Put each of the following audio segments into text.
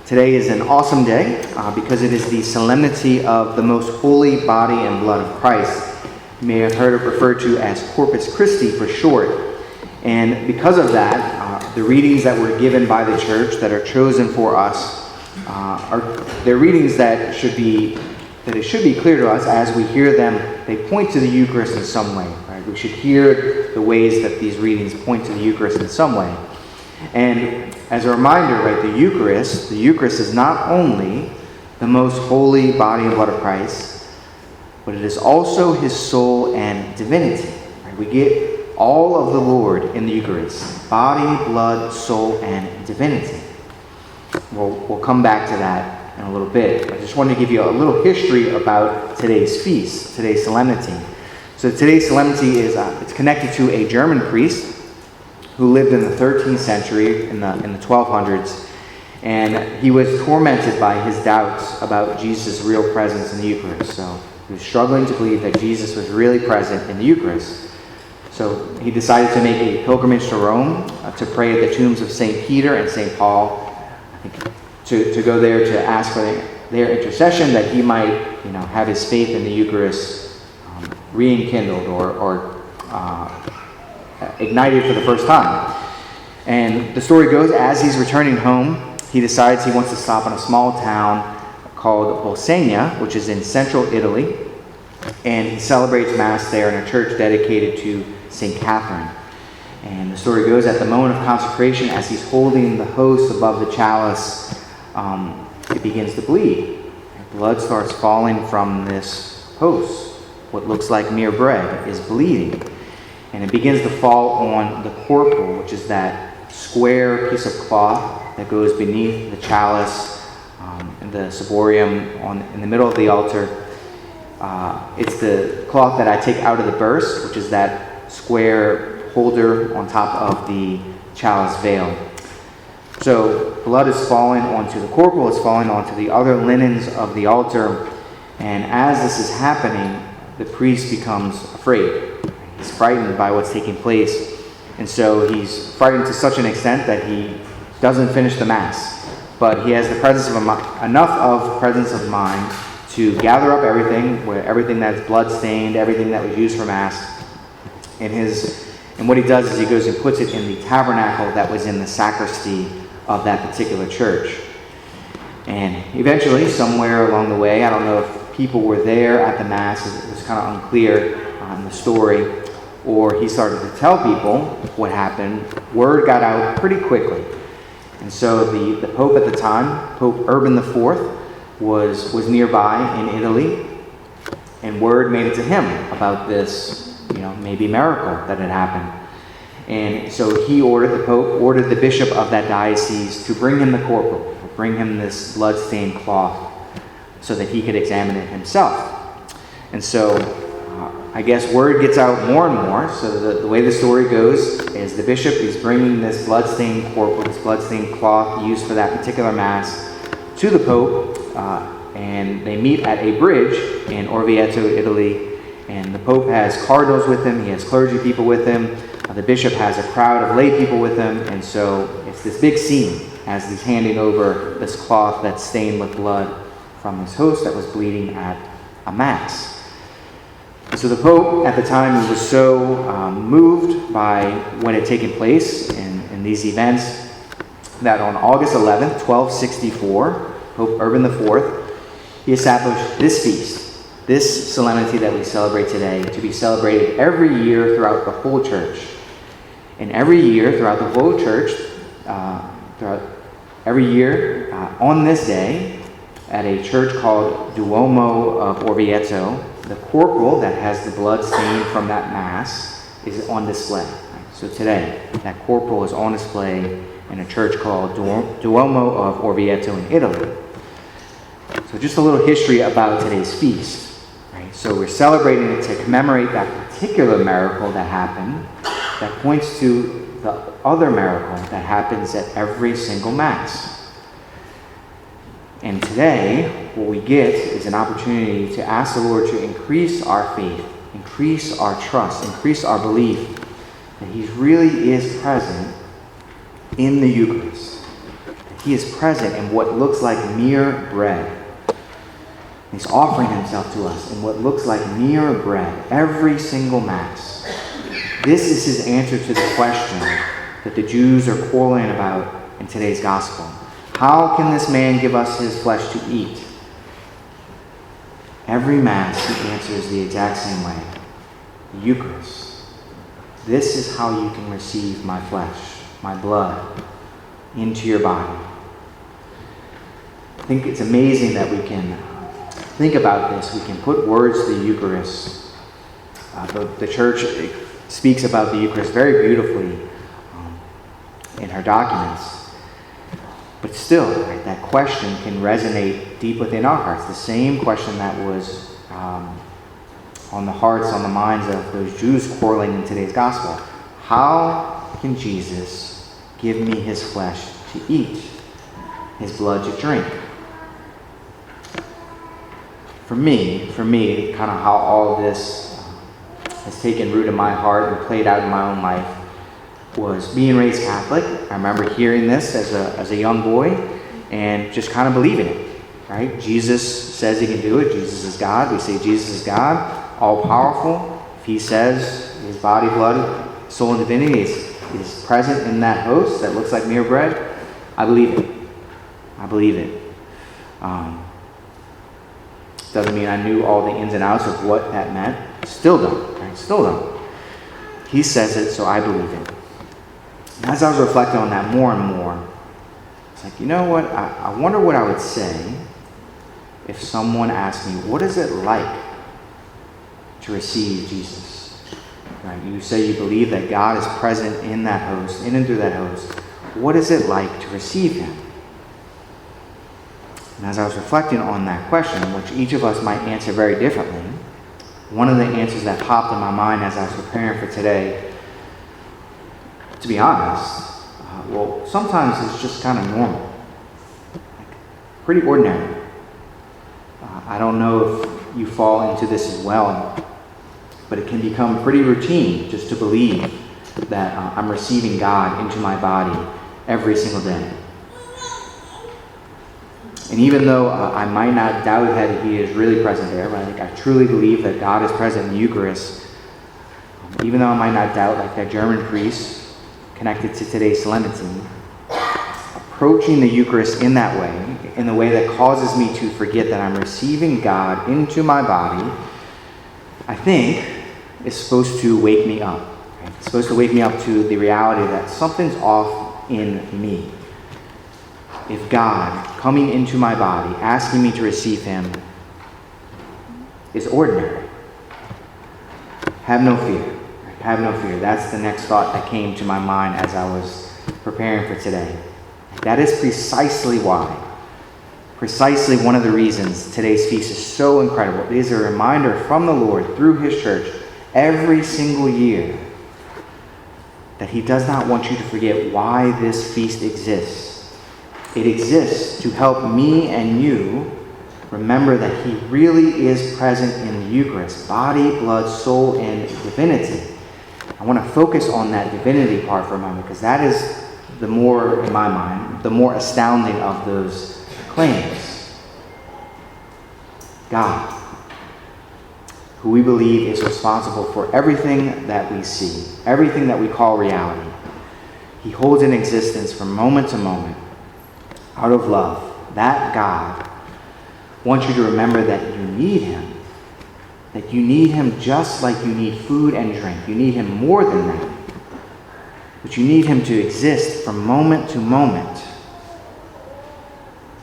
Today is an awesome day because it is the solemnity of the most holy body and blood of Christ. You may have heard it referred to as Corpus Christi for short. And because of that, the readings that were given by the church that are chosen for us they're readings that it should be clear to us as we hear them. They point to the Eucharist in some way. Right? We should hear the ways that these readings point to the Eucharist in some way. And as a reminder, right, the Eucharist is not only the most holy body and blood of Christ, but it is also his soul and divinity. Right? We get all of the Lord in the Eucharist: body, blood, soul, and divinity. We'll come back to that in a little bit. I just wanted to give you a little history about today's feast, today's solemnity. So today's solemnity is it's connected to a German priest who lived in the 13th century, in the 1200s, and he was tormented by his doubts about Jesus' real presence in the Eucharist. So he was struggling to believe that Jesus was really present in the Eucharist. So he decided to make a pilgrimage to Rome to pray at the tombs of St. Peter and St. Paul, to go there to ask for their intercession, that he might, have his faith in the Eucharist rekindled or ignited for the first time. And the story goes, as he's returning home, he decides he wants to stop in a small town called Bolsena, which is in central Italy, and he celebrates Mass there in a church dedicated to St. Catherine. And the story goes, at the moment of consecration, as he's holding the host above the chalice, it begins to bleed. Blood starts falling from this host. What looks like mere bread is bleeding. And it begins to fall on the corporal, which is that square piece of cloth that goes beneath the chalice and the ciborium in the middle of the altar. It's the cloth that I take out of the burse, which is that square holder on top of the chalice veil. So blood is falling onto the corporal, it's falling onto the other linens of the altar, and as this is happening, the priest becomes afraid. He's frightened by what's taking place, and so he's frightened to such an extent that he doesn't finish the Mass. But he has the enough presence of mind to gather up everything that's blood-stained, everything that was used for Mass, and what he does is he goes and puts it in the tabernacle that was in the sacristy of that particular church. And eventually, somewhere along the way, I don't know if people were there at the Mass, it was kind of unclear on the story, or he started to tell people what happened. Word got out pretty quickly. And so the Pope at the time, Pope Urban IV, was nearby in Italy, and word made it to him about this, maybe miracle that had happened. And so the Pope ordered the bishop of that diocese to bring him the corporal, bring him this blood-stained cloth, so that he could examine it himself. And so I guess word gets out more and more. So the way the story goes is the bishop is bringing this blood-stained corporal, this blood-stained cloth used for that particular Mass, to the Pope, and they meet at a bridge in Orvieto, Italy. And the Pope has cardinals with him, he has clergy people with him, the bishop has a crowd of lay people with him, and so it's this big scene as he's handing over this cloth that's stained with blood from his host that was bleeding at a Mass. And so the Pope at the time was so moved by what had taken place in these events that on August 11th, 1264, Pope Urban IV, he established this feast, this solemnity that we celebrate today, to be celebrated every year throughout the whole church. And every year throughout the whole church, on this day, at a church called Duomo of Orvieto, the corporal that has the blood stain from that Mass is on display. So today, that corporal is on display in a church called Duomo of Orvieto in Italy. So just a little history about today's feast. Right? So we're celebrating it to commemorate that particular miracle that happened, that points to the other miracle that happens at every single Mass. And today, what we get is an opportunity to ask the Lord to increase our faith, increase our trust, increase our belief that He really is present in the Eucharist. He is present in what looks like mere bread. He's offering himself to us in what looks like mere bread every single Mass. This is his answer to the question that the Jews are quarreling about in today's gospel. How can this man give us his flesh to eat? Every Mass he answers the exact same way. The Eucharist. This is how you can receive my flesh, my blood, into your body. I think it's amazing that we can think about this. We can put words to the Eucharist. The Church speaks about the Eucharist very beautifully in her documents. But still, right, that question can resonate deep within our hearts. The same question that was on the hearts, on the minds of those Jews quarreling in today's gospel. How can Jesus give me his flesh to eat, his blood to drink? For me, kind of how all of this has taken root in my heart and played out in my own life was being raised Catholic. I remember hearing this as a young boy and just kind of believing it, right? Jesus says he can do it. Jesus is God. We say Jesus is God, all-powerful. If he says his body, blood, soul, and divinity is present in that host that looks like mere bread, I believe it. I believe it. Doesn't mean I knew all the ins and outs of what that meant. Still don't. Right? Still don't. He says it, so I believe it. And as I was reflecting on that more and more, it's like, you know what? I wonder what I would say if someone asked me, what is it like to receive Jesus? Right? You say you believe that God is present in that host, in and through that host. What is it like to receive him? And as I was reflecting on that question, which each of us might answer very differently, one of the answers that popped in my mind as I was preparing for today, to be honest, sometimes it's just kind of normal, pretty ordinary. I don't know if you fall into this as well, but it can become pretty routine just to believe that I'm receiving God into my body every single day. And even though I might not doubt that he is really present there, right? I truly believe that God is present in the Eucharist. Even though I might not doubt, like that German priest connected to today's Solemnity, approaching the Eucharist in that way, in the way that causes me to forget that I'm receiving God into my body, I think is supposed to wake me up. Right? It's supposed to wake me up to the reality that something's off in me. If God, coming into my body, asking me to receive him, is ordinary, have no fear. Have no fear. That's the next thought that came to my mind as I was preparing for today. That is precisely one of the reasons today's feast is so incredible. It is a reminder from the Lord through his church every single year that he does not want you to forget why this feast exists. It exists to help me and you remember that he really is present in the Eucharist, body, blood, soul, and divinity. I want to focus on that divinity part for a moment because that is the more, in my mind, the more astounding of those claims. God, who we believe is responsible for everything that we see, everything that we call reality. He holds in existence from moment to moment. Out of love, that God wants you to remember that you need him. That you need him just like you need food and drink. You need him more than that. But you need him to exist from moment to moment.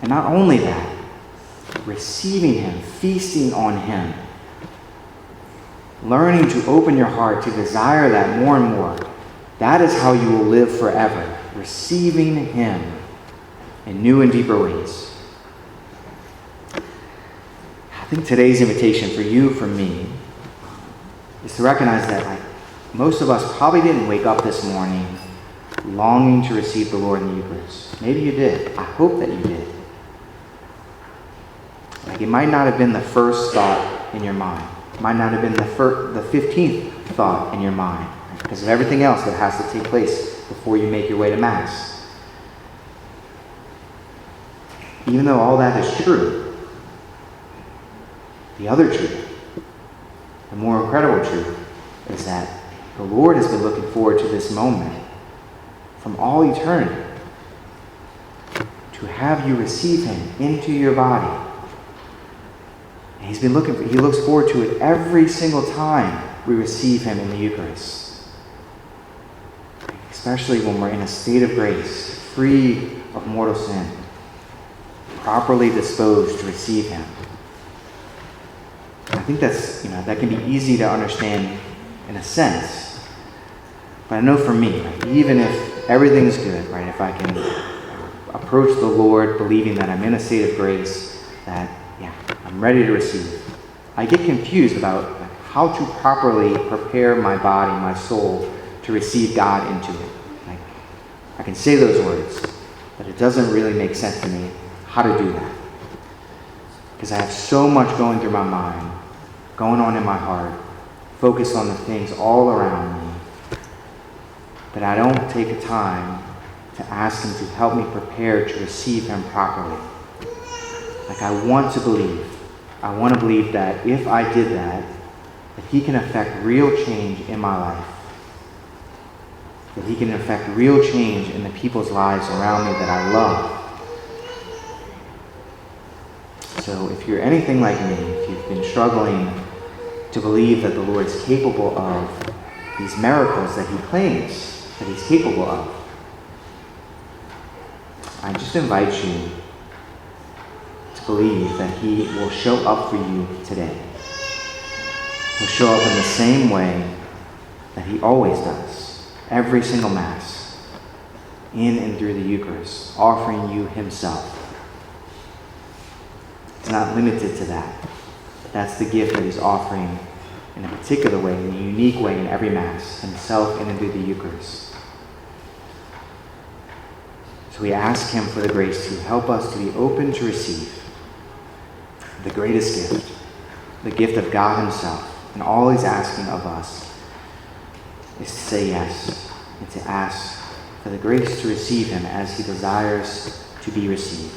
And not only that, receiving him, feasting on him, learning to open your heart to desire that more and more. That is how you will live forever, receiving him in new and deeper ways. I think today's invitation for you, for me, is to recognize that most of us probably didn't wake up this morning longing to receive the Lord in the Eucharist. Maybe you did. I hope that you did. It might not have been the first thought in your mind. It might not have been the 15th thought in your mind, because of everything else that has to take place before you make your way to Mass. even though all that is true, the other truth, the more incredible truth, is that the Lord has been looking forward to this moment from all eternity, to have you receive him into your body. And he looks forward to it every single time we receive him in the Eucharist. Especially when we're in a state of grace, free of mortal sin, properly disposed to receive him. I think that can be easy to understand in a sense. But I know for me, even if everything's good, right, if I can approach the Lord believing that I'm in a state of grace, that, I'm ready to receive, I get confused about how to properly prepare my body, my soul, to receive God into it. I can say those words, but it doesn't really make sense to me how to do that. Because I have so much going through my mind, going on in my heart, focused on the things all around me, but I don't take the time to ask him to help me prepare to receive him properly. I want to believe. I want to believe that if I did that he can affect real change in my life. That he can affect real change in the people's lives around me that I love. So if you're anything like me, if you've been struggling to believe that the Lord is capable of these miracles that he claims that he's capable of, I just invite you to believe that he will show up for you today. He'll show up in the same way that he always does, every single Mass, in and through the Eucharist, offering you himself. It's not limited to that. That's the gift that he's offering in a particular way, in a unique way in every Mass, himself in and through the Eucharist. So we ask him for the grace to help us to be open to receive the greatest gift, the gift of God himself. And all he's asking of us is to say yes and to ask for the grace to receive him as he desires to be received.